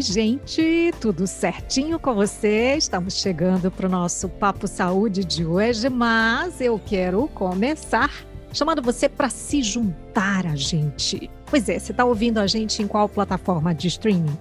Oi, gente, tudo certinho com você? Estamos chegando para o nosso Papo Saúde de hoje, mas eu quero começar chamando você para se juntar a gente. Pois é, você está ouvindo a gente em qual plataforma de streaming?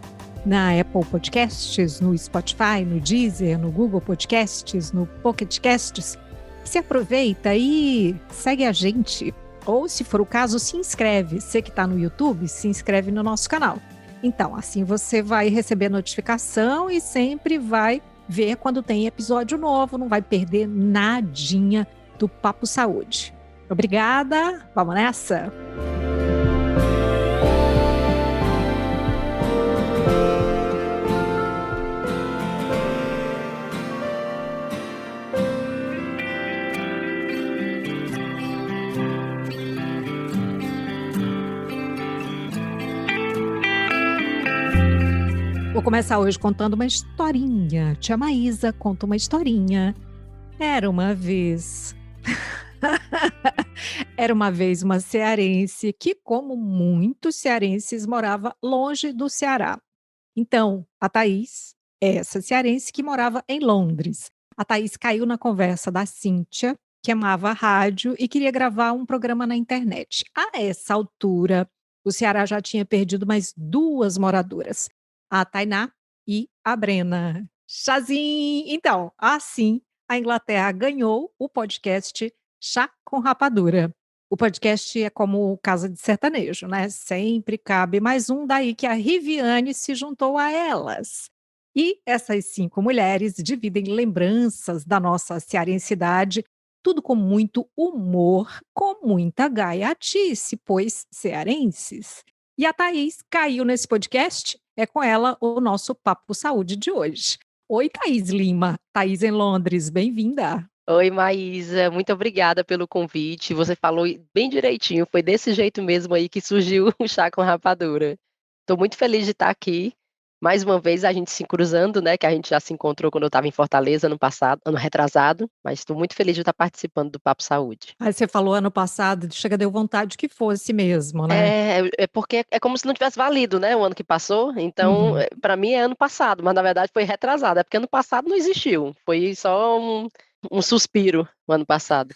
Na Apple Podcasts, no Spotify, no Deezer, no Google Podcasts, no Pocket Casts? Se aproveita e segue a gente. Ou, se for o caso, se inscreve. Você que está no YouTube, se inscreve no nosso canal. Então, assim você vai receber notificação e sempre vai ver quando tem episódio novo, não vai perder nadinha do Papo Saúde. Obrigada, vamos nessa? Vou começar hoje contando uma historinha. Tia Maísa conta uma historinha. Era uma vez uma cearense que, como muitos cearenses, morava longe do Ceará. Então, a Thaís é essa cearense que morava em Londres. A Thaís caiu na conversa da Cíntia, que amava rádio e queria gravar um programa na internet. A essa altura, o Ceará já tinha perdido mais 2 moradoras, a Tainá e a Brena. Chazinho! Então, assim, a Inglaterra ganhou o podcast Chá com Rapadura. O podcast é como casa de sertanejo, né? Sempre cabe mais um, daí que a Riviane se juntou a elas. E essas 5 mulheres dividem lembranças da nossa cearensidade, tudo com muito humor, com muita gaiatice, pois cearenses. E a Thaís caiu nesse podcast, é com ela o nosso Papo Saúde de hoje. Oi, Thaís Lima. Thaís em Londres, bem-vinda. Oi, Maísa, muito obrigada pelo convite. Você falou bem direitinho, foi desse jeito mesmo aí que surgiu o Chá com Rapadura. Estou muito feliz de estar aqui. Mais uma vez a gente se cruzando, né? Que a gente já se encontrou quando eu estava em Fortaleza ano passado, ano retrasado, mas estou muito feliz de estar participando do Papo Saúde. Aí você falou ano passado, chega, deu vontade que fosse mesmo, né? É porque é como se não tivesse valido, né? O ano que passou. Então, Uhum. para mim é ano passado, mas na verdade foi retrasado. É porque ano passado não existiu. Foi só um suspiro o ano passado.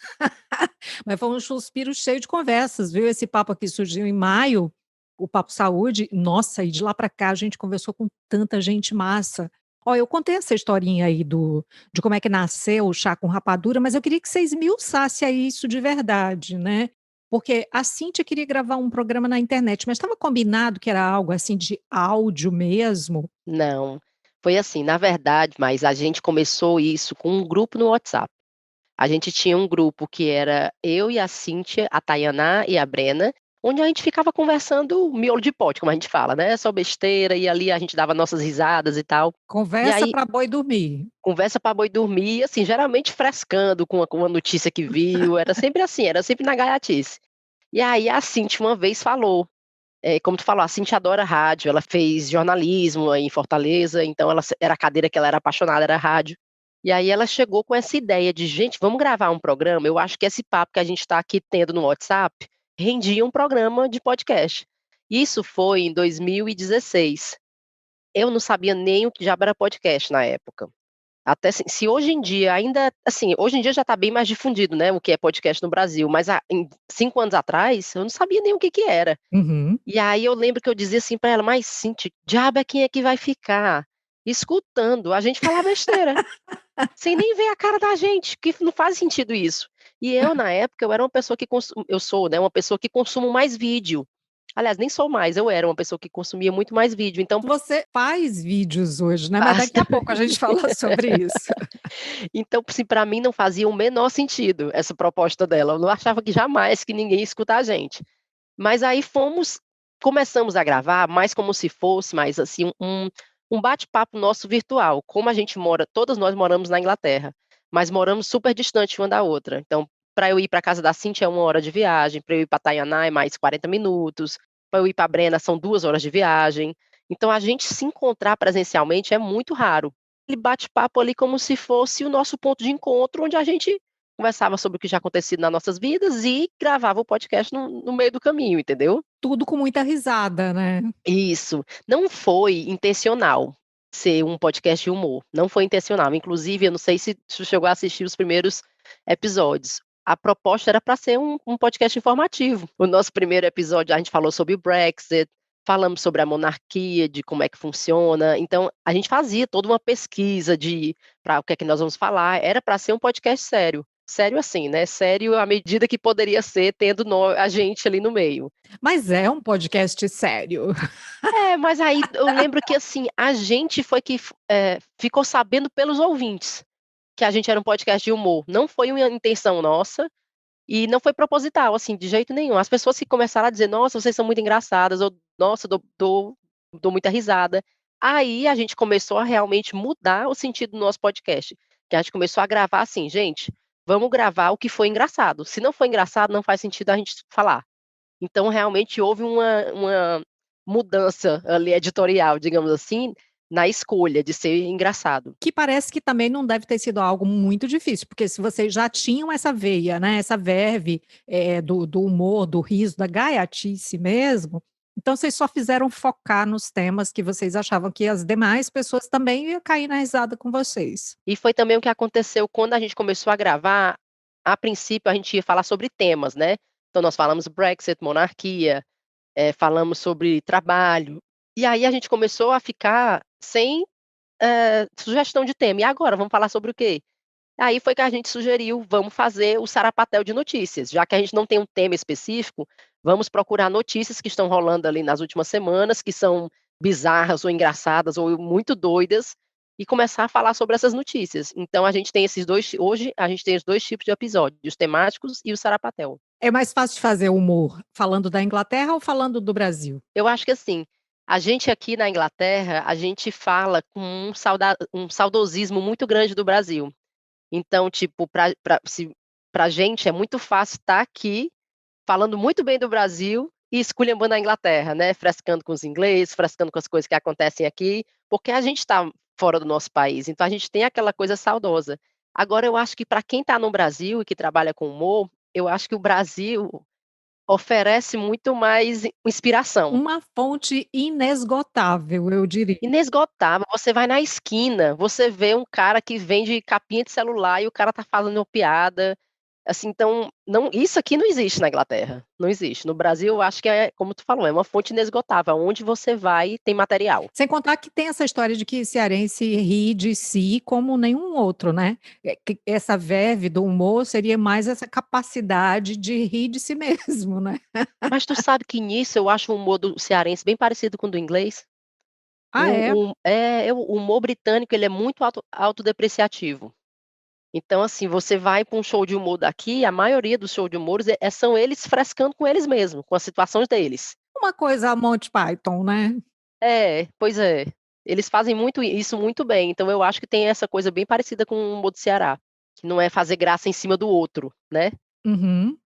Mas foi um suspiro cheio de conversas, viu? Esse papo aqui surgiu em maio, o Papo Saúde. Nossa, e de lá para cá a gente conversou com tanta gente massa. Ó, eu contei essa historinha aí de como é que nasceu o Chá com Rapadura, mas eu queria que você esmiuçasse aí isso de verdade, né? Porque a Cíntia queria gravar um programa na internet, mas estava combinado que era algo assim de áudio mesmo. Não, foi assim, na verdade, mas a gente começou isso com um grupo no WhatsApp. A gente tinha um grupo que era eu e a Cíntia, a Tayaná e a Brena, onde a gente ficava conversando miolo de pote, como a gente fala, né, só besteira, e ali a gente dava nossas risadas e tal. E Conversa aí, para boi dormir. conversa para boi dormir, assim, geralmente frescando com a notícia que viu, era sempre assim, era sempre na gaiatice. E aí a Cíntia uma vez falou, como tu falou, a Cíntia adora rádio, ela fez jornalismo aí em Fortaleza, então era a cadeira que ela era apaixonada, era rádio. E aí ela chegou com essa ideia de: "Gente, vamos gravar um programa?". Eu acho que esse papo que a gente está aqui tendo no WhatsApp, rendia um programa de podcast. Isso foi em 2016. Eu não sabia nem o que diabo era podcast na época. Até assim, se hoje em dia ainda assim, hoje em dia já está bem mais difundido, né, o que é podcast no Brasil, mas em 5 anos atrás, eu não sabia nem o que que era. Uhum. E aí eu lembro que eu dizia assim pra ela: "Mas Cintia, diabo é quem é que vai ficar escutando a gente falar besteira, sem nem ver a cara da gente, que não faz sentido isso". E eu na época, eu era uma pessoa que eu sou, né, uma pessoa que consumo mais vídeo. Aliás, nem sou mais, eu era uma pessoa que consumia muito mais vídeo, então Você faz vídeos hoje, né, mas daqui faço. a pouco a gente fala sobre isso. Então, assim, pra mim não fazia o menor sentido essa proposta dela, eu não achava que jamais que ninguém ia escutar a gente. Mas aí começamos a gravar mais como se fosse mais, assim, um bate-papo nosso virtual. Como a gente mora todas nós moramos na Inglaterra, mas moramos super distante uma da outra. Então, para eu ir para casa da Cintia é 1 hora de viagem, para eu ir para Taianá é mais 40 minutos, para eu ir para Brena são 2 horas de viagem. Então a gente se encontrar presencialmente é muito raro. Ele bate-papo ali como se fosse o nosso ponto de encontro, onde a gente conversava sobre o que já acontecido nas nossas vidas e gravava o podcast no meio do caminho, entendeu? Tudo com muita risada, né. Isso. Não foi intencional ser um podcast de humor, não foi intencional. Inclusive, eu não sei se tu chegou a assistir os primeiros episódios. A proposta era para ser um podcast informativo. O nosso primeiro episódio, a gente falou sobre o Brexit, falamos sobre a monarquia, de como é que funciona. Então, a gente fazia toda uma pesquisa de para o que é que nós vamos falar. Era para ser um podcast sério. Sério assim, né, sério à medida que poderia ser, tendo a gente ali no meio. Mas é um podcast sério. É, mas aí eu lembro que, assim, a gente foi que ficou sabendo pelos ouvintes, que a gente era um podcast de humor. Não foi uma intenção nossa, e não foi proposital, assim, de jeito nenhum. As pessoas que começaram a dizer: "Nossa, vocês são muito engraçadas", ou "Nossa, dou muita risada". Aí a gente começou a realmente mudar o sentido do nosso podcast, que a gente começou a gravar assim: "Gente, vamos gravar o que foi engraçado, se não for engraçado, não faz sentido a gente falar". Então realmente houve uma mudança ali editorial, digamos assim, na escolha de ser engraçado. Que parece que também não deve ter sido algo muito difícil, porque se vocês já tinham essa veia, né, essa verve, do humor, do riso, da gaiatice mesmo, então vocês só fizeram focar nos temas que vocês achavam que as demais pessoas também iam cair na risada com vocês. E foi também o que aconteceu quando a gente começou a gravar, a princípio a gente ia falar sobre temas, né, então nós falamos Brexit, monarquia, falamos sobre trabalho, e aí a gente começou a ficar sem, sugestão de tema. "E agora, vamos falar sobre o quê?". Aí foi que a gente sugeriu: "Vamos fazer o sarapatel de notícias, já que a gente não tem um tema específico, vamos procurar notícias que estão rolando ali nas últimas semanas, que são bizarras ou engraçadas ou muito doidas, e começar a falar sobre essas notícias". Então a gente tem esses 2 hoje a gente tem os 2 tipos de episódios, os temáticos e o sarapatel. É mais fácil de fazer humor falando da Inglaterra ou falando do Brasil? Eu acho que assim, a gente aqui na Inglaterra, a gente fala com um saudosismo muito grande do Brasil. Então, tipo, pra gente é muito fácil estar aqui, falando muito bem do Brasil e esculhambando a Inglaterra, né, frescando com os ingleses, frescando com as coisas que acontecem aqui, porque a gente está fora do nosso país, então a gente tem aquela coisa saudosa. Agora eu acho que para quem está no Brasil e que trabalha com humor, eu acho que o Brasil oferece muito mais inspiração. Uma fonte inesgotável, eu diria. Inesgotável, você vai na esquina, você vê um cara que vende capinha de celular e o cara tá fazendo uma piada, assim, então não, isso aqui não existe na Inglaterra, não existe. No Brasil eu acho que é, como tu falou, é uma fonte inesgotável, aonde você vai tem material. Sem contar que tem essa história de que cearense ri de si como nenhum outro, né. Que essa verve do humor seria mais essa capacidade de rir de si mesmo, né. Mas tu sabe que nisso eu acho o humor do cearense bem parecido com o do inglês? Ah, é? O humor britânico ele é muito autodepreciativo. Então, assim, você vai para um show de humor daqui, a maioria dos shows de humores são eles frescando com eles mesmos, com as situações deles. Uma coisa a Monty Python, né. É, pois é. Eles fazem muito isso muito bem, então eu acho que tem essa coisa bem parecida com o humor do Ceará, que não é fazer graça em cima do outro, né. Uhum.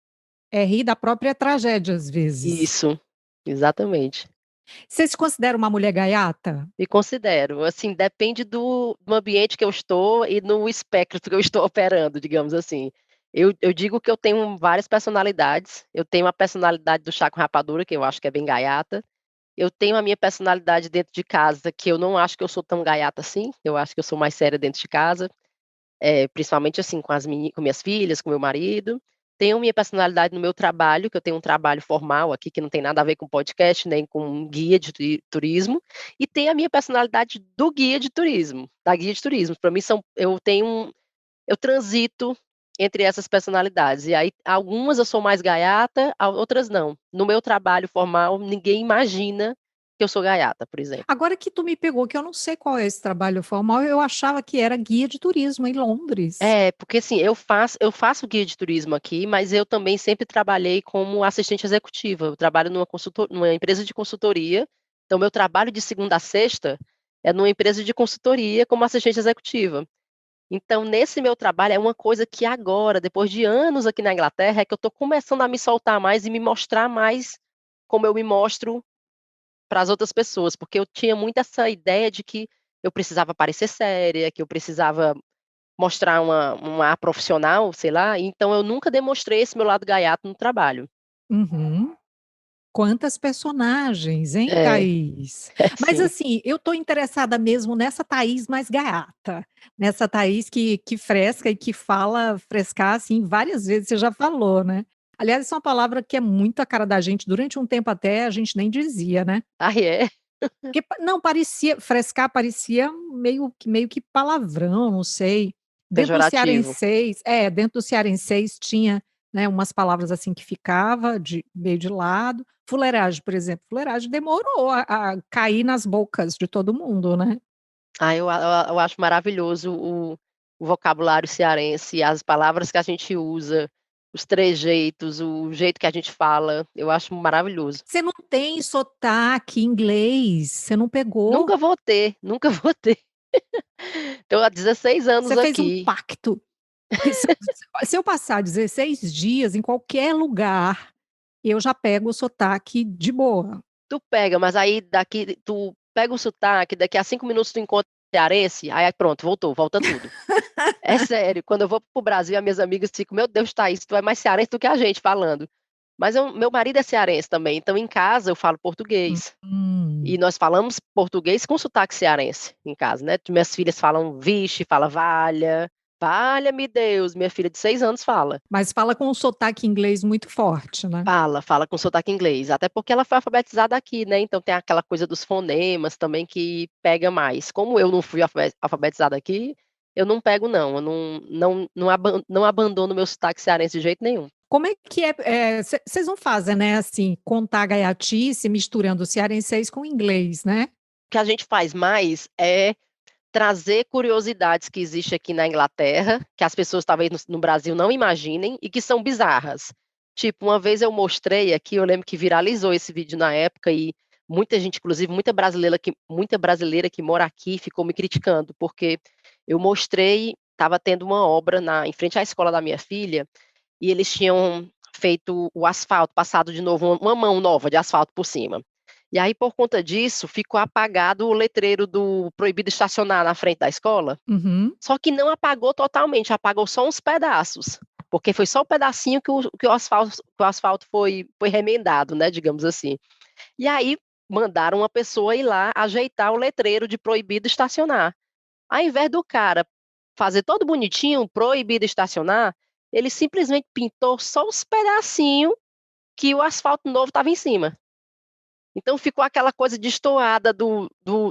É rir da própria tragédia, às vezes. Isso, exatamente. Você se considera uma mulher gaiata? Me considero, assim, depende do ambiente que eu estou e no espectro que eu estou operando, digamos assim. Eu digo que eu tenho várias personalidades, eu tenho a personalidade do chá com rapadura, que eu acho que é bem gaiata. Eu tenho a minha personalidade dentro de casa, que eu não acho que eu sou tão gaiata assim, eu acho que eu sou mais séria dentro de casa, principalmente, assim, com minhas filhas, com meu marido. Tenho minha personalidade no meu trabalho, que eu tenho um trabalho formal aqui, que não tem nada a ver com podcast, nem com guia de turismo, e tenho a minha personalidade do guia de turismo, da guia de turismo. Para mim eu transito entre essas personalidades, e aí algumas eu sou mais gaiata, a outras não. No meu trabalho formal, ninguém imagina que eu sou gaiata, por exemplo. Agora que tu me pegou, que eu não sei qual é esse trabalho formal, eu achava que era guia de turismo em Londres. É, porque assim, eu faço guia de turismo aqui, mas eu também sempre trabalhei como assistente executiva. Eu trabalho numa empresa de consultoria, então meu trabalho de segunda a sexta é numa empresa de consultoria como assistente executiva. Então, nesse meu trabalho, é uma coisa que agora, depois de anos aqui na Inglaterra, é que eu estou começando a me soltar mais e me mostrar mais como eu me mostro para as outras pessoas, porque eu tinha muito essa ideia de que eu precisava parecer séria, que eu precisava mostrar um ar profissional, sei lá, então eu nunca demonstrei esse meu lado gaiato no trabalho. Uhum. Quantas personagens, hein, É, Thaís? é Mas sim. assim, eu tô interessada mesmo nessa Thaís mais gaiata, nessa Thaís que fresca e que fala frescar, assim, várias vezes, você já falou, né. Aliás, isso é uma palavra que é muito a cara da gente, durante um tempo até a gente nem dizia, né. Ah, é? Porque não, parecia frescar parecia meio que palavrão, não sei. Dentro do Pejorativo. cearenseis dentro do cearenseis tinha, né, umas palavras, assim, que ficava de meio de lado. Fuleiragem, por exemplo, fuleiragem demorou a cair nas bocas de todo mundo, né. Ah, eu acho maravilhoso o vocabulário cearense, as palavras que a gente usa, os trejeitos, o jeito que a gente fala, eu acho maravilhoso. Você não tem sotaque inglês, você não pegou. Nunca vou ter, nunca vou ter. Estou há 16 anos Você fez um aqui. pacto, porque se eu passar 16 dias em qualquer lugar, eu já pego o sotaque de boa. Tu pega, mas aí daqui tu pega o sotaque, daqui a 5 minutos tu encontra cearense, aí pronto, volta tudo. É sério, quando eu vou para o Brasil, as minhas amigas ficam: "Meu Deus, Thaís, tu é mais cearense do que a gente falando". Mas meu marido é cearense também, então em casa eu falo português. E Hum. nós falamos português com sotaque cearense em casa, né. Minhas filhas falam vixe, fala valha, valha-me Deus, minha filha de 6 anos fala. Mas fala com um sotaque inglês muito forte, né. Fala com sotaque inglês, até porque ela foi alfabetizada aqui, né, então tem aquela coisa dos fonemas também que pega mais. Como eu não fui alfabetizada aqui, eu não pego não, eu não abandono meu sotaque cearense de jeito nenhum. Como é que vocês não fazem, né, assim, contar gaiatice misturando o cearenseis com o inglês, né? O que a gente faz mais é trazer curiosidades que existe aqui na Inglaterra, que as pessoas talvez no Brasil não imaginem e que são bizarras. Tipo, uma vez eu mostrei aqui, eu lembro que viralizou esse vídeo na época e muita gente, inclusive muita brasileira que mora aqui ficou me criticando, porque eu mostrei, estava tendo uma obra em frente à escola da minha filha, e eles tinham feito o asfalto, passado de novo uma mão nova de asfalto por cima. E aí, por conta disso, ficou apagado o letreiro do proibido estacionar na frente da escola, Uhum. só que não apagou totalmente, apagou só uns pedaços, porque foi só o pedacinho que o asfalto foi remendado, né, digamos assim. E aí, mandaram uma pessoa ir lá ajeitar o letreiro de proibido estacionar. Ao invés do cara fazer todo bonitinho, proibido estacionar, ele simplesmente pintou só os pedacinhos que o asfalto novo estava em cima. Então ficou aquela coisa destoada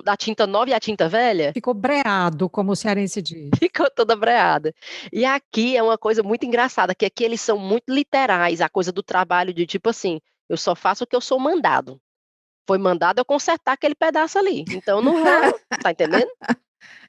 da tinta nova e a tinta velha, Ficou breado, como o cearense diz. ficou toda breada. E aqui é uma coisa muito engraçada, que aqui eles são muito literais, a coisa do trabalho de tipo assim: "Eu só faço o que eu sou mandado. Foi mandado eu consertar aquele pedaço ali, então eu não vou", tá entendendo?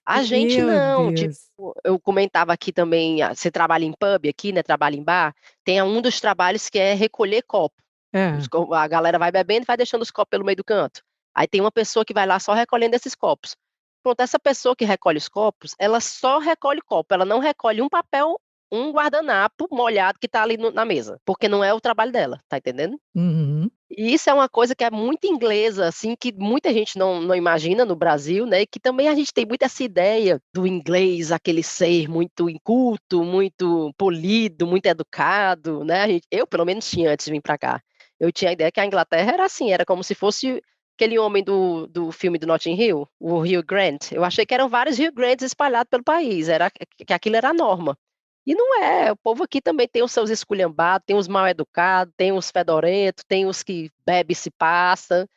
A gente Meu não, tipo, Deus. eu comentava aqui também, você trabalha em pub aqui, né, trabalha em bar, tem um dos trabalhos que é recolher copo. Hã. A galera vai bebendo e vai deixando os copos pelo meio do canto. Aí tem uma pessoa que vai lá só recolhendo esses copos. Pronto, essa pessoa que recolhe os copos, ela só recolhe copo, ela não recolhe um papel, um guardanapo molhado que tá ali na mesa, porque não é o trabalho dela, tá entendendo? Uhum. E isso é uma coisa que é muito inglesa, assim, que muita gente não imagina no Brasil, né, e que também a gente tem muito essa ideia do inglês, aquele ser muito inculto, muito polido, muito educado, né, eu pelo menos tinha antes de vir para cá. Eu tinha a ideia que a Inglaterra era assim, era como se fosse aquele homem do filme do Notting Hill, o Hugh Grant, eu achei que eram vários Hugh Grants espalhados pelo país, era que aquilo era a norma. E não é, o povo aqui também tem os seus esculhambados, tem os mal educados, tem os fedorentos, tem os que bebe e se passa,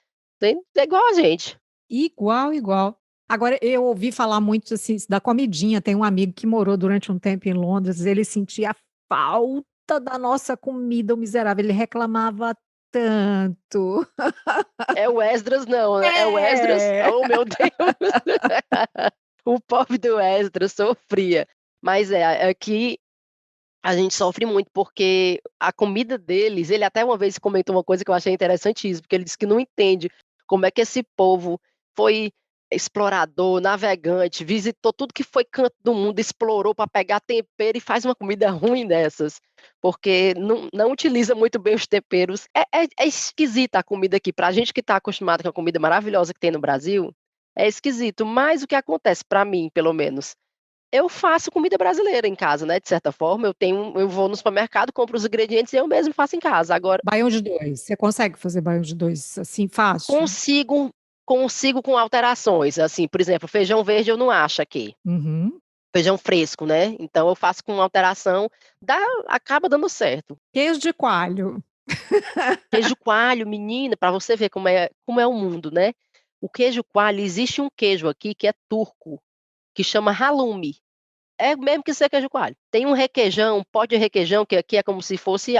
é igual a gente. Igual, igual. Agora eu ouvi falar muito, assim, da comidinha, tem um amigo que morou durante um tempo em Londres, ele sentia falta da nossa comida, o miserável, ele reclamava tanto. É o Esdras não, né, é o Esdras, É. oh meu Deus, o pobre do Esdras sofria. Mas aqui a gente sofre muito, porque a comida deles, ele até uma vez comentou uma coisa que eu achei interessantíssimo, porque ele disse que não entende como é que esse povo foi explorador, navegante, visitou tudo que foi canto do mundo, explorou para pegar tempero e faz uma comida ruim dessas, porque não utiliza muito bem os temperos. É esquisita a comida aqui, pra gente que está acostumado com a comida maravilhosa que tem no Brasil, é esquisito, mas o que acontece, para mim pelo menos, Eu faço comida brasileira em casa, né, de certa forma, eu vou no supermercado, compro os ingredientes e eu mesmo faço em casa. Agora Baião de 2, você consegue fazer baião de 2 assim, fácil? consigo com alterações, assim, por exemplo, feijão verde eu não acho aqui, Uhum. feijão fresco, né, então eu faço com alteração, dá acaba dando certo. Queijo de coalho. Queijo coalho, menina, para você ver como é o mundo, né. O queijo coalho, existe um queijo aqui que é turco, que chama halloumi. É mesmo que seja queijo coalho. Tem um requeijão, um pó de requeijão, que aqui é como se fosse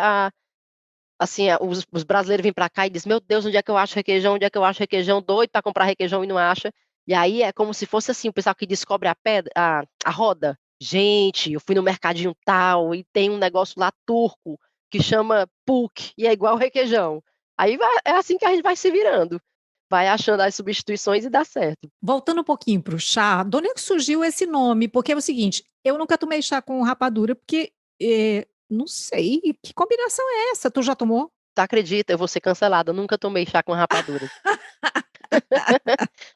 os brasileiros vêm pra cá e diz: "Meu Deus, onde é que eu acho requeijão? Onde é que eu acho requeijão?", doido pra comprar requeijão e não acha. E aí é como se fosse, assim, o pessoal que descobre a roda. "Gente, eu fui no mercadinho tal e tem um negócio lá turco que chama PUC e é igual requeijão". Aí é assim que a gente vai se virando, vai achando as substituições e dá certo. Voltando um pouquinho para o chá, de onde é que surgiu esse nome? Porque é o seguinte, eu nunca tomei chá com rapadura, porque, não sei, que combinação é essa? Tu já tomou? Tu acredita? Eu vou ser cancelada, eu nunca tomei chá com rapadura.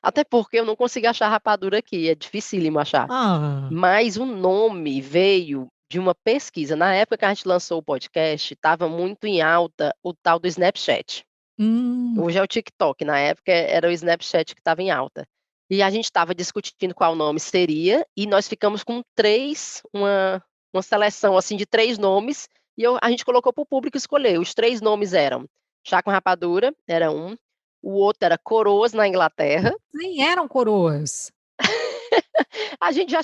Até porque eu não consigo achar rapadura aqui, é dificílimo achar. Ah, Mas o nome veio de uma pesquisa. Na época que a gente lançou o podcast, estava muito em alta o tal do Snapchat. hum, Hoje é o TikTok, na época era o Snapchat que estava em alta. E a gente estava discutindo qual nome seria, e nós ficamos com 3, uma seleção, assim, de 3 nomes, e a gente colocou para o público escolher. Os 3 nomes eram chá com rapadura, era um, o outro era coroas na Inglaterra, nem eram coroas. a gente já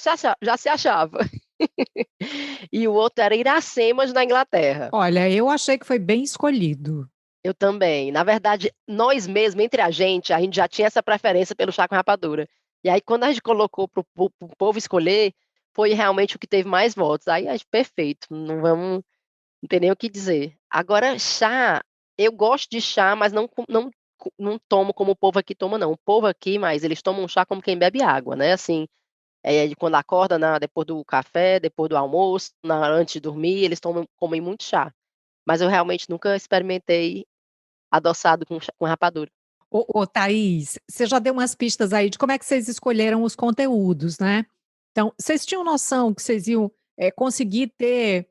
se achava. E o outro era Iracemas na Inglaterra. Olha, eu achei que foi bem escolhido. Eu também. Na verdade, nós mesmos, entre a gente já tinha essa preferência pelo chá com rapadura. E aí quando a gente colocou para o povo escolher, foi realmente o que teve mais votos. Aí a gente: "Perfeito, não tem nem o que dizer". Agora chá, eu gosto de chá, mas não tomo como o povo aqui toma não. O povo aqui, mas eles tomam chá como quem bebe água, né, assim, de quando acorda depois do café, depois do almoço, antes de dormir, eles comem muito chá. Mas eu realmente nunca experimentei adoçado com rapadura. Ô Thaís, você já deu umas pistas aí de como é que vocês escolheram os conteúdos, né. Então, vocês tinham noção que vocês iam, conseguir ter,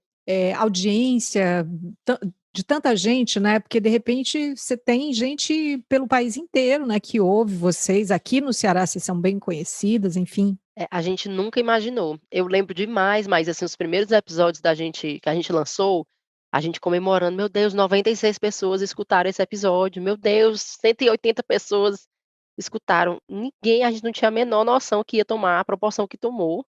audiência tan de tanta gente, né, porque de repente você tem gente pelo país inteiro, né, que ouve vocês, aqui no Ceará vocês são bem conhecidas, enfim. A gente nunca imaginou. Eu lembro demais, mas, assim, os primeiros episódios da gente que a gente lançou, a gente comemorando: "Meu Deus, 96 pessoas escutaram esse episódio. Meu Deus, 180 pessoas escutaram". A gente não tinha a menor noção que ia tomar a proporção que tomou,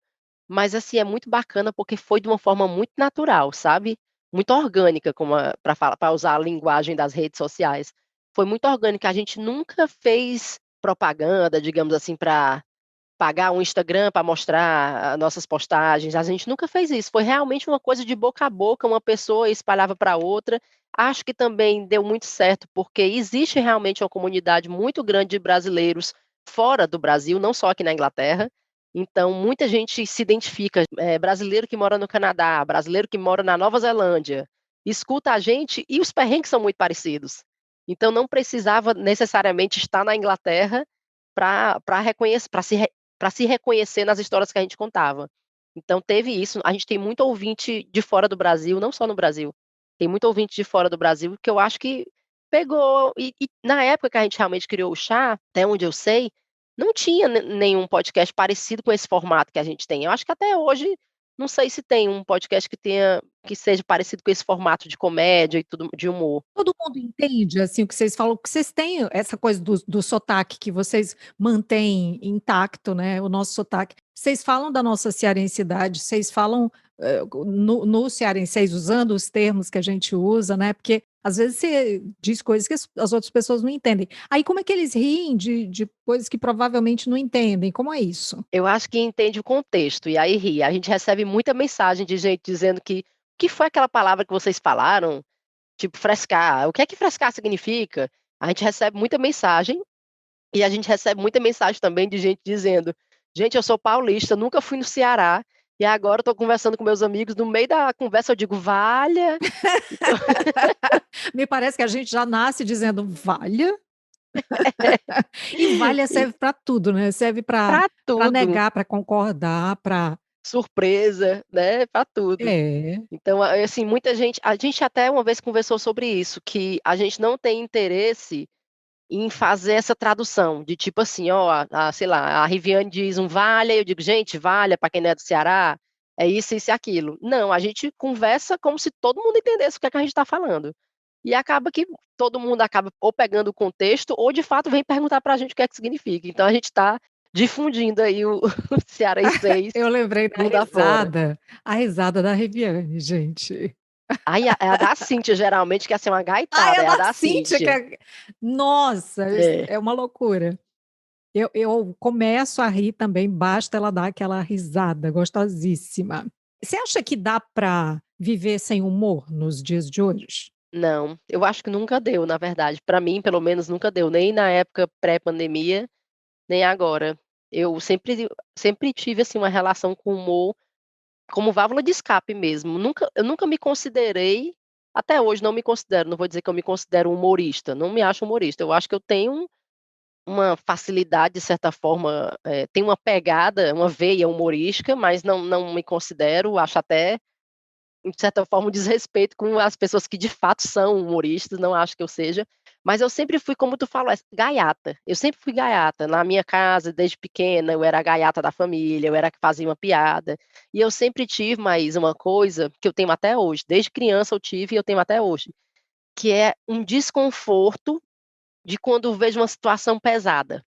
mas, assim, é muito bacana, porque foi de uma forma muito natural, sabe, muito orgânica, como pra usar a linguagem das redes sociais. Foi muito orgânica, a gente nunca fez propaganda, digamos assim, para pagar um Instagram para mostrar as nossas postagens, a gente nunca fez isso, foi realmente uma coisa de boca a boca, uma pessoa espalhava para outra. Acho que também deu muito certo, porque existe realmente uma comunidade muito grande de brasileiros fora do Brasil, não só aqui na Inglaterra, então muita gente se identifica, brasileiro que mora no Canadá, brasileiro que mora na Nova Zelândia, escuta a gente e os perrengues são muito parecidos. Então não precisava necessariamente estar na Inglaterra para reconhecer, para se reconhecer nas histórias que a gente contava. Então teve isso, a gente tem muito ouvinte de fora do Brasil, não só no Brasil, tem muito ouvinte de fora do Brasil que eu acho que pegou e na época que a gente realmente criou o chá, até onde eu sei, não tinha nenhum podcast parecido com esse formato que a gente tem. Eu acho que até hoje, não sei se tem um podcast que seja parecido com esse formato de comédia e tudo, de humor. Todo mundo entende, assim, o que vocês falam, que vocês têm essa coisa do sotaque que vocês mantêm intacto, né, o nosso sotaque. Vocês falam da nossa cearensidade, vocês falam, no cearenseis usando os termos que a gente usa, né, porque às vezes você diz coisas que as outras pessoas não entendem. Aí como é que eles riem de coisas que provavelmente não entendem, como é isso? Eu acho que entende o contexto, e aí ri. A gente recebe muita mensagem de gente dizendo que: "O que foi aquela palavra que vocês falaram?", tipo frescar, o que é que frescar significa? A gente recebe muita mensagem, e a gente recebe muita mensagem também de gente dizendo: "Gente, eu sou paulista, nunca fui no Ceará, e agora estou conversando com meus amigos, no meio da conversa eu digo: 'Valha'". Então Me parece que a gente já nasce dizendo: "Valha". E valha e serve para tudo, né, serve para pra tudo. negar, para concordar, para surpresa, né, para tudo. É. Então, assim, muita gente a gente até uma vez conversou sobre isso, que a gente não tem interesse em fazer essa tradução, de tipo assim, ó, sei lá, a Riviane diz um valha, eu digo: "Gente, valha para quem não é do Ceará, é isso e aquilo". Não, a gente conversa como se todo mundo entendesse o que é que a gente está falando. E acaba que todo mundo acaba ou pegando o contexto ou de fato vem perguntar para a gente o que é que significa. Então a gente está difundindo aí o o cearenseis Eu lembrei da mundo afora. risada, a risada da Reviane, gente. Aí a da Cíntia geralmente quer ser uma Ai, gaitada, a é a da da Cíntia que Cíntia. é nossa, isso É. é uma loucura. Eu começo a rir também, basta ela dar aquela risada gostosíssima. Você acha que dá para viver sem humor nos dias de hoje? Não, eu acho que nunca deu, na verdade. Pra mim, pelo menos, nunca deu, nem na época pré-pandemia, nem agora. Eu sempre tive, assim, uma relação com o humor como válvula de escape mesmo. Eu nunca me considerei, até hoje não me considero, não vou dizer que eu me considero humorista, não me acho humorista. Eu acho que eu tenho uma facilidade, de certa forma, tenho uma pegada, uma veia humorística, mas não me considero, acho até de certa forma, um desrespeito com as pessoas que de fato são humoristas, não acho que eu seja, mas eu sempre fui, como tu falou, gaiata. Eu sempre fui gaiata. Na minha casa, desde pequena, eu era a gaiata da família, eu era a que fazia uma piada. E eu sempre tive mais uma coisa que eu tenho até hoje, desde criança eu tive e eu tenho até hoje, que é um desconforto de quando vejo uma situação pesada.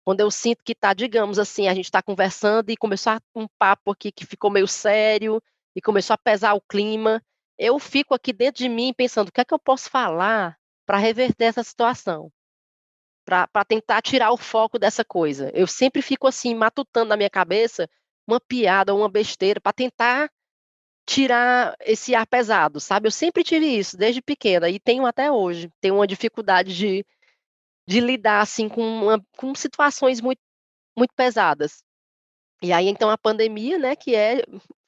Quando eu sinto que tá, digamos assim, a gente está conversando e começou um papo aqui que ficou meio sério, e começou a pesar o clima, eu fico aqui dentro de mim pensando: "O que é que eu posso falar para reverter essa situação?", para tentar tirar o foco dessa coisa. Eu sempre fico assim matutando na minha cabeça uma piada ou uma besteira para tentar tirar esse ar pesado, sabe. Eu sempre tive isso, desde pequena, e tenho até hoje. Tenho uma dificuldade de lidar, assim, com situações muito pesadas. E aí então a pandemia, né,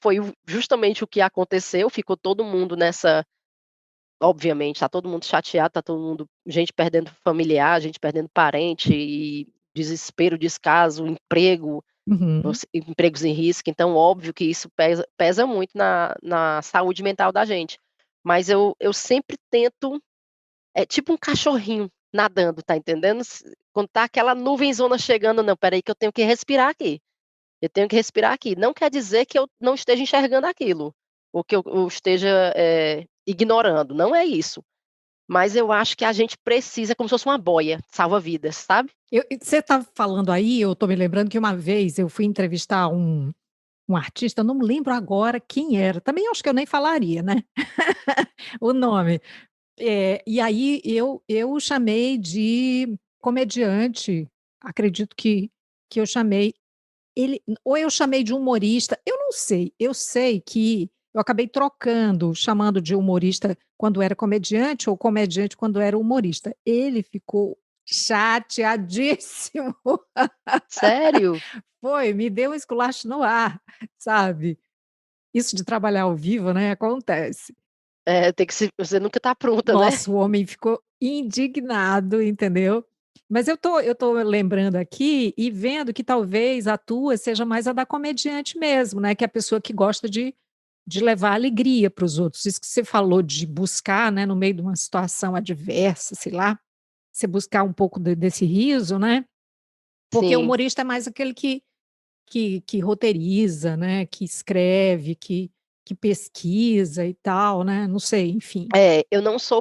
foi justamente o que aconteceu, ficou todo mundo nessa, obviamente, tá todo mundo chateado, tá todo mundo, gente perdendo familiar, gente perdendo parente e desespero, descaso, emprego, Uhum. empregos em risco, então óbvio que isso pesa muito na saúde mental da gente. Mas eu sempre tento, é tipo um cachorrinho nadando, tá entendendo? Quando tá aquela nuvenzona chegando: "Não, espera aí que eu tenho que respirar aqui". Eu tenho que respirar aqui. Não quer dizer que eu não esteja enxergando aquilo, ou que eu esteja, ignorando, não é isso. Mas eu acho que a gente precisa, como se fosse uma boia salva-vidas, sabe. Você está falando aí, eu estou me lembrando que uma vez eu fui entrevistar um artista, não me lembro agora quem era, também acho que eu nem falaria, né, o nome. E aí eu o chamei de comediante, acredito que eu chamei ele, ou eu chamei de humorista, eu não sei, eu sei que eu acabei trocando, chamando de humorista quando era comediante ou comediante quando era humorista. Ele ficou chateadíssimo. Sério? Foi, me deu um esculacho no ar, sabe. Isso de trabalhar ao vivo, né, acontece. É, tem que se você nunca tá pronta, né. Nossa, o homem ficou indignado, entendeu. Mas eu tô lembrando aqui e vendo que talvez a tua seja mais a da comediante mesmo, né, que é a pessoa que gosta de levar alegria para os outros. Isso que você falou de buscar, né, no meio de uma situação adversa, sei lá, você buscar um pouco desse riso, né, porque o Sim. humorista é mais aquele que roteiriza, né, que escreve, que pesquisa e tal, né, não sei, enfim. É, eu não sou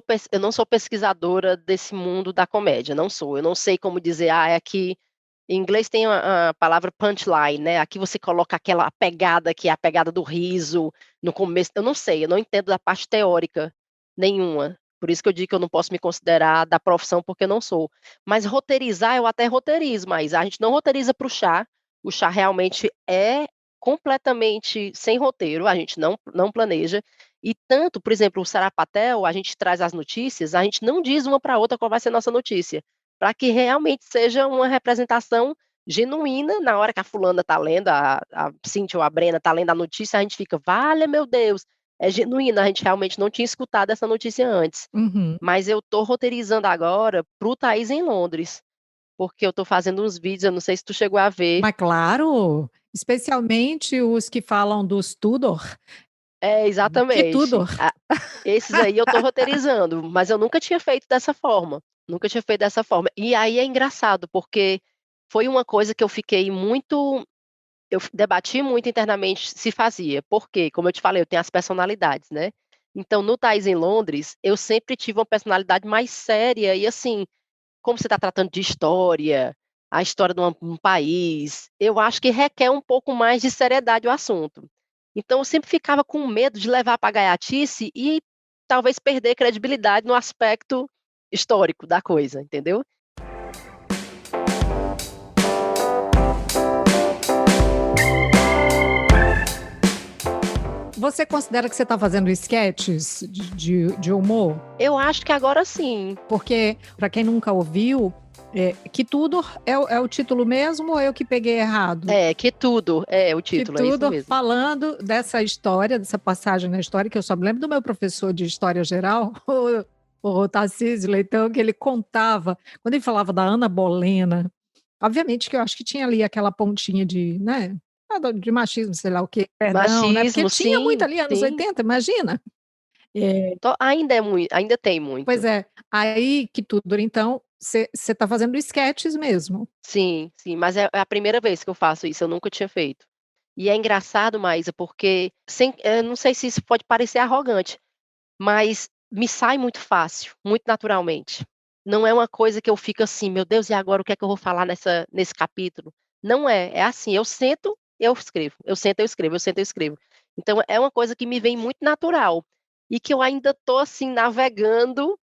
pesquisadora desse mundo da comédia, não sou. Eu não sei como dizer: "Ah, é aqui", em inglês tem a palavra punchline, né, aqui você coloca aquela pegada que é a pegada do riso no começo, eu não sei, eu não entendo da parte teórica nenhuma. Por isso que eu digo que eu não posso me considerar da profissão, porque eu não sou. Mas roteirizar, eu até roteirizo, mas a gente não roteiriza para o chá realmente é completamente sem roteiro, a gente não planeja. E tanto, por exemplo, o Sarapatel, a gente traz as notícias, a gente não diz uma para outra qual vai ser a nossa notícia, para que realmente seja uma representação genuína. Na hora que a fulana está lendo, a Cíntia ou a Brena está lendo a notícia, a gente fica: "Valha meu Deus", é genuína, a gente realmente não tinha escutado essa notícia antes. Uhum. Mas eu estou roteirizando agora para o Thaís em Londres, porque eu estou fazendo uns vídeos, eu não sei se tu chegou a ver. Mas claro, Especialmente os que falam dos Tudor. É, Que exatamente. Tudor? Esses aí eu tô roteirizando, mas eu nunca tinha feito dessa forma, nunca tinha feito dessa forma. E aí é engraçado, porque foi uma coisa que eu fiquei muito debati muito internamente se fazia, porque, como eu te falei, eu tenho as personalidades, né. Então no Thaís em Londres, eu sempre tive uma personalidade mais séria e, assim, como você está tratando de história, a história de um país, eu acho que requer um pouco mais de seriedade o assunto. Então eu sempre ficava com medo de levar pra gaiatice e talvez perder credibilidade no aspecto histórico da coisa, entendeu? Você considera que você está fazendo esquetes de humor? Eu acho que agora sim. Porque, para quem nunca ouviu, Que Tudor é o título mesmo ou eu que peguei errado? É, Que Tudo, é o Que título, é isso Tudor mesmo. falando dessa história, dessa passagem na história, que eu só me lembro do meu professor de história geral, o Tarcísio Leitão, que ele contava, quando ele falava da Ana Bolena, obviamente que eu acho que tinha ali aquela pontinha de, né, de machismo, sei lá o quê, perdão, né, porque Machismo, tinha muito sim, ali anos sim. 80, imagina. Ainda é muito, ainda tem Pois muito. é, aí Que Tudor então, você está fazendo esquetes mesmo? Sim, sim, mas é a primeira vez que eu faço isso, eu nunca tinha feito. E é engraçado, Maísa, porque não sei se isso pode parecer arrogante, mas me sai muito fácil, muito naturalmente. Não é uma coisa que eu fico assim: "Meu Deus, e agora o que é que eu vou falar nesse capítulo?". Não é, é assim, eu sento, eu escrevo, eu sento, eu escrevo, eu sento, eu escrevo. Então é uma coisa que me vem muito natural, e que eu ainda tô, assim, navegando.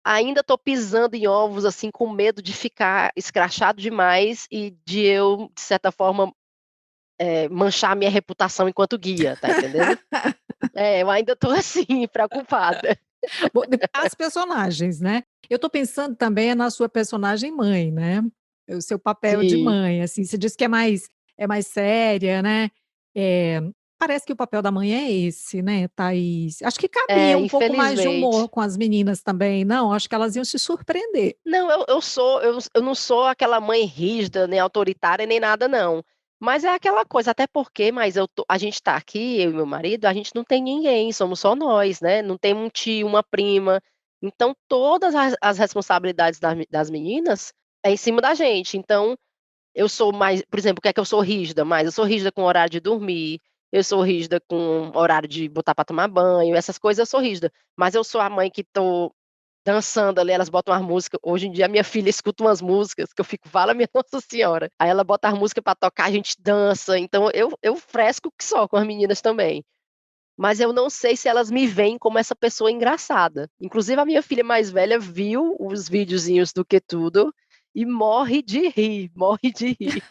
Ainda tô pisando em ovos, assim, com medo de ficar escrachado demais e de eu, de certa forma, manchar a minha reputação enquanto guia, tá entendendo? É, eu ainda tô assim, preocupada. Bom, as personagens, né. Eu estou pensando também na sua personagem mãe, né, o seu papel de Sim. mãe, assim, você disse que é mais séria, né, eh, parece que o papel da mãe é esse, né, Thaís. Acho que cabia É, um pouco mais de humor infelizmente. com as meninas também, não? Acho que elas iam se surpreender. Não, eu não sou aquela mãe rígida, nem autoritária, nem nada não. Mas é aquela coisa, até porque mas a gente tá aqui, eu e meu marido, a gente não tem ninguém, somos só nós, né, não tem um tio, uma prima, então todas as responsabilidades das meninas é em cima da gente, então eu sou mais, por exemplo, o que é que eu sou rígida mais? Eu sou rígida com o horário de dormir, eu sou rígida com horário de botar pra tomar banho, essas coisas eu sou rígida, mas eu sou a mãe que tô dançando ali, elas botam as músicas. Hoje em dia a minha filha escuta umas músicas que eu fico: "Vala minha Nossa Senhora". Aí ela bota as música pra tocar, a gente dança, então eu fresco que só com as meninas também. Mas eu não sei se elas me veem como essa pessoa engraçada. Inclusive a minha filha mais velha viu os videozinhos do Que Tudo e morre de rir, morre de rir.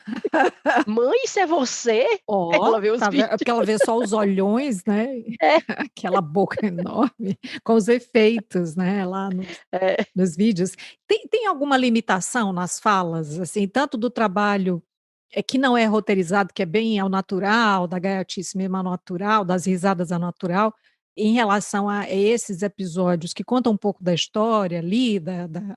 "Mãe, isso é você?" Ó, Ela vê os tá vendo? É vídeos. porque ela vê só os olhões, né, É, aquela boca enorme, com os efeitos, né, lá é. nos vídeos. Tem alguma limitação nas falas, assim, tanto do trabalho, que não é roteirizado, que é bem ao natural, da gaiatice mesmo ao natural, das risadas ao natural, em relação a esses episódios que contam um pouco da história ali,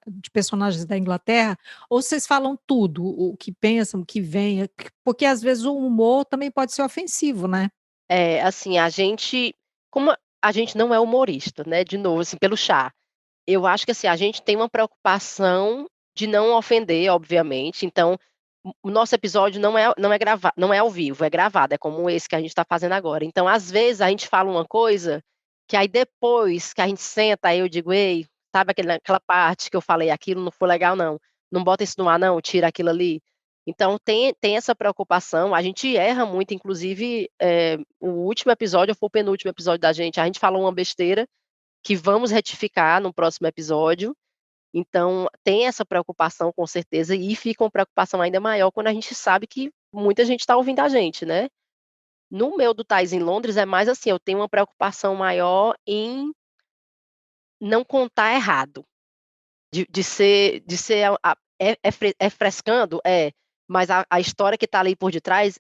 de personagens da Inglaterra, ou vocês falam tudo, o que pensam, o que vem? Porque às vezes o humor também pode ser ofensivo, né? É, assim, como a gente não é humorista, né, de novo, assim, pelo chá. Eu acho que, assim, a gente tem uma preocupação de não ofender, obviamente, então, o nosso episódio não é ao vivo, é gravado, é como esse que a gente está fazendo agora. Então, às vezes, a gente fala uma coisa, que aí depois que a gente senta, aí eu digo: "Ei, sabe aquela parte que eu falei, aquilo não foi legal não, não bota isso no ar não, tira aquilo ali". Então tem essa preocupação, a gente erra muito, inclusive, o último episódio, ou foi o penúltimo episódio da gente, a gente falou uma besteira que vamos retificar no próximo episódio, então tem essa preocupação com certeza e fica uma preocupação ainda maior quando a gente sabe que muita gente está ouvindo a gente, né. No meu do Tais em Londres é mais assim, eu tenho uma preocupação maior em não contar errado, de ser é frescando? É, mas a história que está ali por detrás,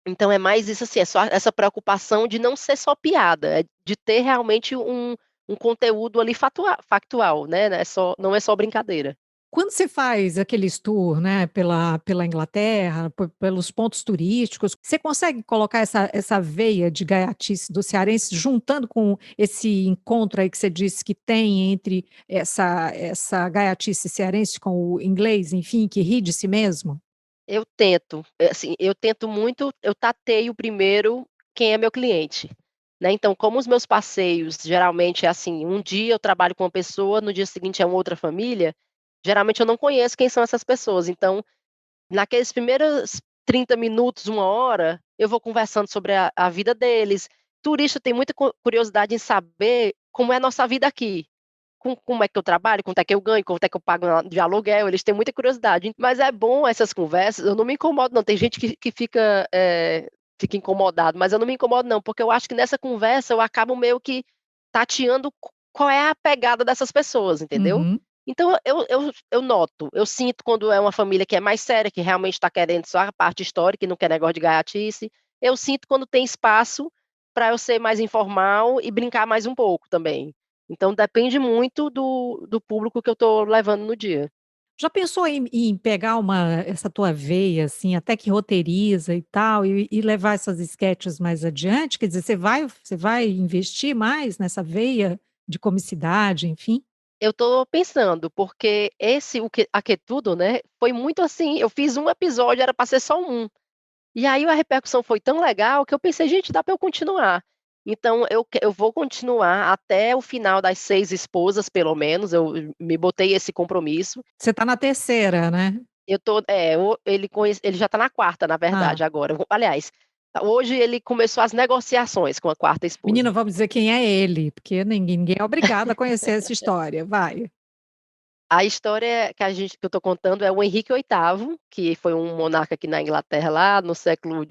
então é mais isso, assim, é só essa preocupação de não ser só piada, é de ter realmente um conteúdo ali factual, né, não é só brincadeira. Quando você faz aqueles tour, né, pela Inglaterra, pelos pontos turísticos, você consegue colocar essa veia de gaiatice do cearense, juntando com esse encontro aí que você disse que tem entre essa gaiatice cearense com o inglês, enfim, que ri de si mesmo? Eu tento, assim, eu tento muito, eu tateio primeiro quem é meu cliente, né, então como os meus passeios geralmente é assim, um dia eu trabalho com uma pessoa, no dia seguinte é uma outra família, geralmente eu não conheço quem são essas pessoas, então naqueles primeiros 30 minutos, uma hora, eu vou conversando sobre a vida deles. Turista tem muita curiosidade em saber como é a nossa vida aqui. Como é que eu trabalho, quanto é que eu ganho, quanto é que eu pago de aluguel, eles têm muita curiosidade. Mas é bom essas conversas, eu não me incomodo não, tem gente que fica, fica incomodado, mas eu não me incomodo não, porque eu acho que nessa conversa eu acabo meio que tateando qual é a pegada dessas pessoas, entendeu. Uhum. Então eu noto, eu sinto quando é uma família que é mais séria, que realmente está querendo só a parte histórica e não quer negócio de gaiatice, eu sinto quando tem espaço para eu ser mais informal e brincar mais um pouco também. Então depende muito do público que eu estou levando no dia. Já pensou em pegar essa tua veia, assim, até que roteiriza e tal, e levar essas esquetes mais adiante? Quer dizer, você vai investir mais nessa veia de comicidade, enfim? Eu estou pensando, porque esse o que Aquetudo, né, foi muito assim, eu fiz um episódio, era para ser só um. E aí a repercussão foi tão legal que eu pensei: "Gente, dá para eu continuar". Então eu vou continuar até o final das 6 esposas, pelo menos, eu me botei esse compromisso. Você está na terceira, né? Eu tô ele já está na quarta, na Ah, verdade, agora. Aliás, hoje ele começou as negociações com a quarta menina, esposa. vamos dizer quem é ele, porque ninguém é obrigado a conhecer essa história, vai. A história que eu estou contando é o Henrique VIII, que foi um monarca aqui na Inglaterra lá no século,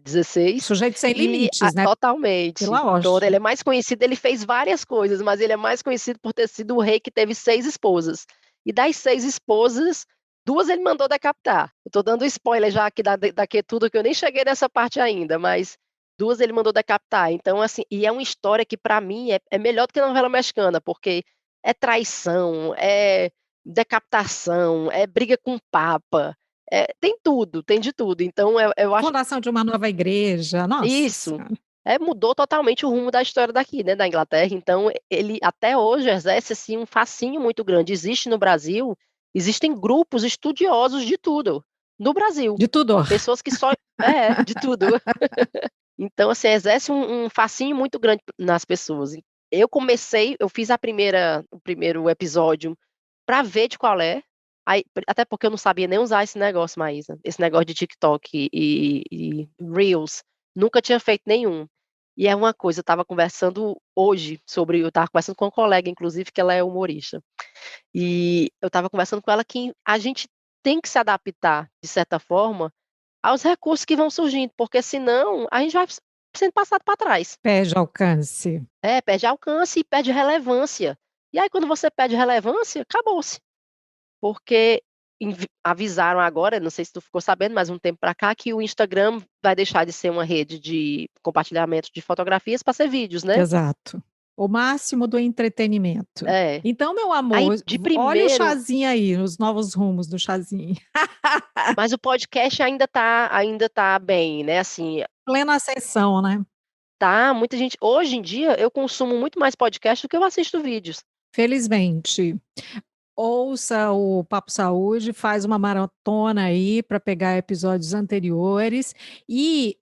XVI, Sujeito sem e a limites, né, totalmente. pela Pronto, ele hoste. é mais conhecido, ele fez várias coisas, mas ele é mais conhecido por ter sido o rei que teve 6 esposas. E das 6 esposas, 2 ele mandou decapitar. Eu estou dando spoiler já aqui daqui tudo, que eu nem cheguei nessa parte ainda, mas 2 ele mandou decapitar. Então, assim, e é uma história que para mim é melhor do que a novela mexicana, porque é traição, é decapitação, é briga com o papa, tem tudo, tem de tudo. Então eu acho Fundação de uma nova igreja, nossa isso, senhora. mudou totalmente o rumo da história daqui, né, da Inglaterra. Então ele até hoje exerce, assim, um fascínio muito grande. Existe no Brasil, existem grupos estudiosos de tudo, no Brasil, De tudo. pessoas que só de tudo. Então, assim, exerce um fascínio muito grande nas pessoas. Eu fiz o primeiro episódio pra ver de qual é, aí até porque eu não sabia nem usar esse negócio, Maísa, esse negócio de TikTok e reels, nunca tinha feito nenhum. E é uma coisa, eu estava conversando hoje sobre eu estava conversando com uma colega inclusive que ela é humorista, e eu estava conversando com ela que a gente tem que se adaptar, de certa forma, aos recursos que vão surgindo, porque senão a gente vai sendo passado para trás. Perde alcance. É, perde alcance e perde relevância. E aí quando você perde relevância, acabou-se. Porque avisaram agora, não sei se tu ficou sabendo, mas um tempo para cá, que o Instagram vai deixar de ser uma rede de compartilhamento de fotografias para ser vídeos, né. Exato. O máximo do entretenimento. É. Então, meu Aí amor, de olha o primeiro chazinho aí, os novos rumos do chazinho. mas o podcast ainda tá bem, né, assim, Plena ascensão, né. tá muita gente hoje em dia eu consumo muito mais podcast do que eu assisto vídeos. Felizmente. Ouça o Papo Saúde, faz uma maratona aí para pegar episódios anteriores e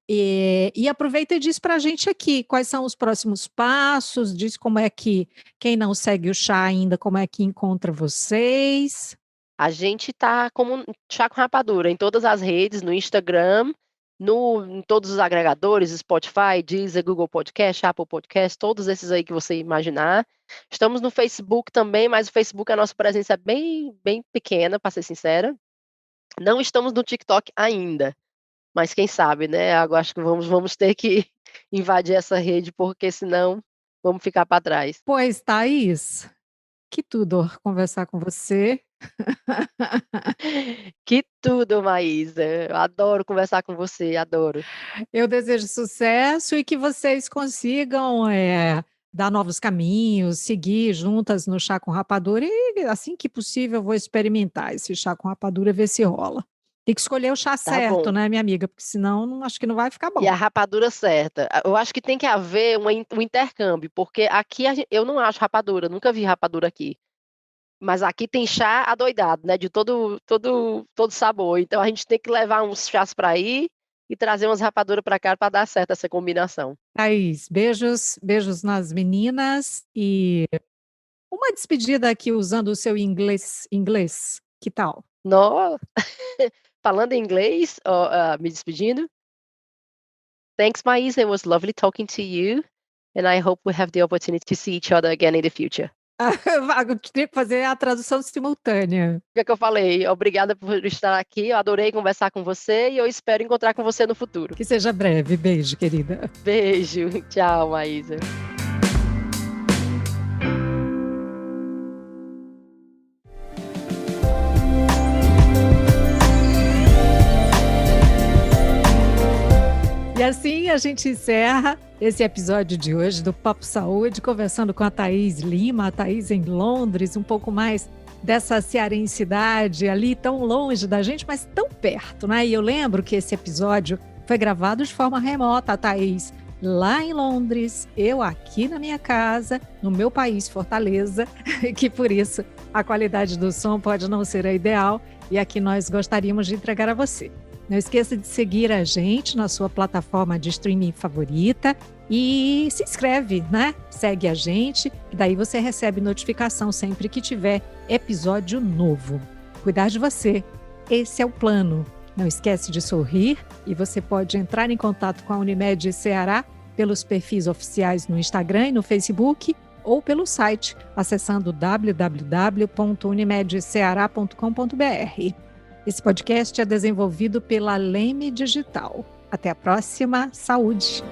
aproveita e diz para a gente aqui quais são os próximos passos, diz como é que quem não segue o chá ainda, como é que encontra vocês. A gente tá como chá com rapadura em todas as redes, no Instagram, em todos os agregadores, Spotify, Deezer, Google Podcast, Apple Podcast, todos esses aí que você imaginar. Estamos no Facebook também, mas o Facebook a nossa presença é bem bem pequena, para ser sincera. Não estamos no TikTok ainda, mas quem sabe, né, agora acho que vamos ter que invadir essa rede, porque senão vamos ficar para trás. Pois, Thaís, que tudo conversar com você. Que tudo, Maísa, eu adoro conversar com você, adoro. Eu desejo sucesso e que vocês consigam, dar novos caminhos, seguir juntas no chá com rapadura e assim que possível eu vou experimentar esse chá com rapadura, ver se rola. Tem que escolher o chá Tá certo, bom. né, minha amiga, porque senão acho que não vai ficar E bom. a rapadura certa. Eu acho que tem que haver um intercâmbio, porque aqui eu não acho rapadura, nunca vi rapadura aqui. Mas aqui tem chá adoidado, né, de todo sabor, então a gente tem que levar uns chás para aí, e trazer umas rapadura para cá para dar certo essa combinação. Thaís, beijos, beijos nas meninas e uma despedida aqui usando o seu inglês, que tal? No falando em inglês, me despedindo. Thanks, Maísa, it was lovely talking to you, and I hope we have the opportunity to see each other again in the future. Eu teria que fazer a tradução simultânea. O que é que eu falei? Obrigada por estar aqui, eu adorei conversar com você e eu espero encontrar com você no futuro. Que seja breve. Beijo, querida. Beijo, tchau, Maísa. E assim a gente encerra esse episódio de hoje do Papo Saúde, conversando com a Thaís Lima, a Thaís em Londres, um pouco mais dessa cearensidade ali tão longe da gente, mas tão perto, né? E eu lembro que esse episódio foi gravado de forma remota, a Thaís lá em Londres, eu aqui na minha casa, no meu país, Fortaleza, que por isso a qualidade do som pode não ser a ideal e aqui nós gostaríamos de entregar a você. Não esqueça de seguir a gente na sua plataforma de streaming favorita e se inscreve, né? Segue a gente, que daí você recebe notificação sempre que tiver episódio novo. Cuidar de você, esse é o plano. Não esquece de sorrir e você pode entrar em contato com a Unimed Ceará pelos perfis oficiais no Instagram e no Facebook ou pelo site, acessando www.unimedceara.com.br. Esse podcast é desenvolvido pela Leme Digital. Até a próxima. Saúde!